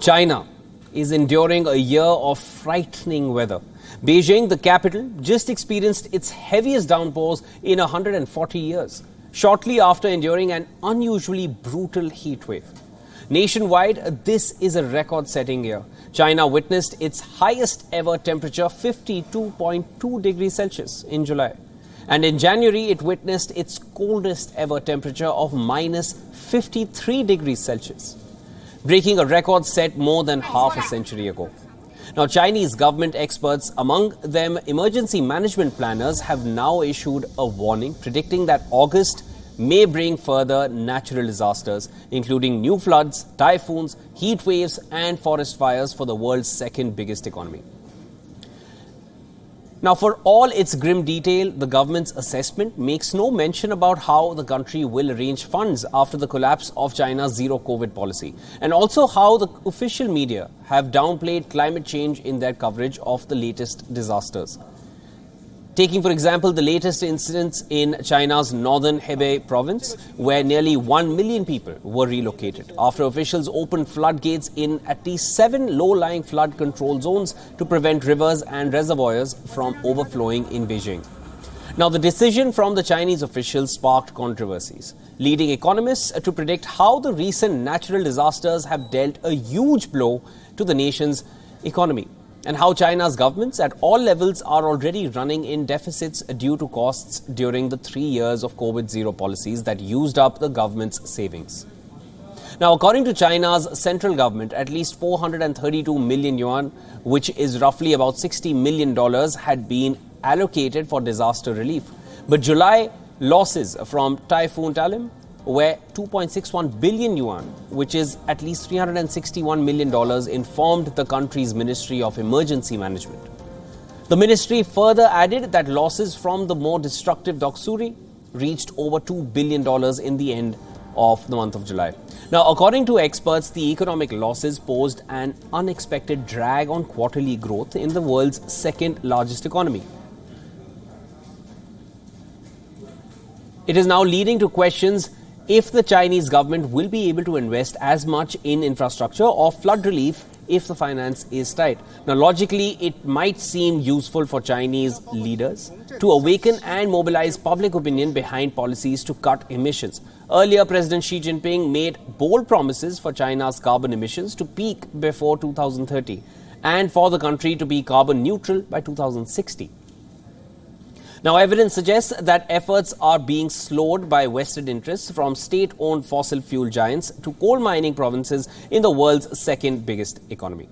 China is enduring a year of frightening weather. Beijing, the capital, just experienced its heaviest downpours in 140 years, shortly after enduring an unusually brutal heat wave. Nationwide, this is a record-setting year. China witnessed its highest ever temperature, 52.2 degrees Celsius, in July. And in January, it witnessed its coldest ever temperature of minus 53 degrees Celsius, breaking a record set more than half a century ago. Now, Chinese government experts, among them emergency management planners, have now issued a warning predicting that August may bring further natural disasters, including new floods, typhoons, heat waves and forest fires for the world's second biggest economy. Now, for all its grim detail, the government's assessment makes no mention about how the country will arrange funds after the collapse of China's zero-COVID policy, and also how the official media have downplayed climate change in their coverage of the latest disasters. Taking, for example, the latest incidents in China's northern Hebei province, where nearly 1 million people were relocated after officials opened floodgates in at least 7 low-lying flood control zones to prevent rivers and reservoirs from overflowing in Beijing. Now, the decision from the Chinese officials sparked controversies, leading economists to predict how the recent natural disasters have dealt a huge blow to the nation's economy, and how China's governments at all levels are already running in deficits due to costs during the 3 years of COVID-0 policies that used up the government's savings. Now, according to China's central government, at least 432 million yuan, which is roughly about $60 million, had been allocated for disaster relief. But July losses from Typhoon Talim were 2.61 billion yuan, which is at least $361 million, informed the country's Ministry of Emergency Management. The ministry further added that losses from the more destructive Doksuri reached over $2 billion in the end of the month of July. Now, according to experts, the economic losses posed an unexpected drag on quarterly growth in the world's second largest economy. It is now leading to questions if the Chinese government will be able to invest as much in infrastructure or flood relief if the finance is tight. Now, logically, it might seem useful for Chinese leaders to awaken and mobilize public opinion behind policies to cut emissions. Earlier, President Xi Jinping made bold promises for China's carbon emissions to peak before 2030 and for the country to be carbon neutral by 2060. Now, evidence suggests that efforts are being slowed by vested interests, from state-owned fossil fuel giants to coal mining provinces in the world's second biggest economy.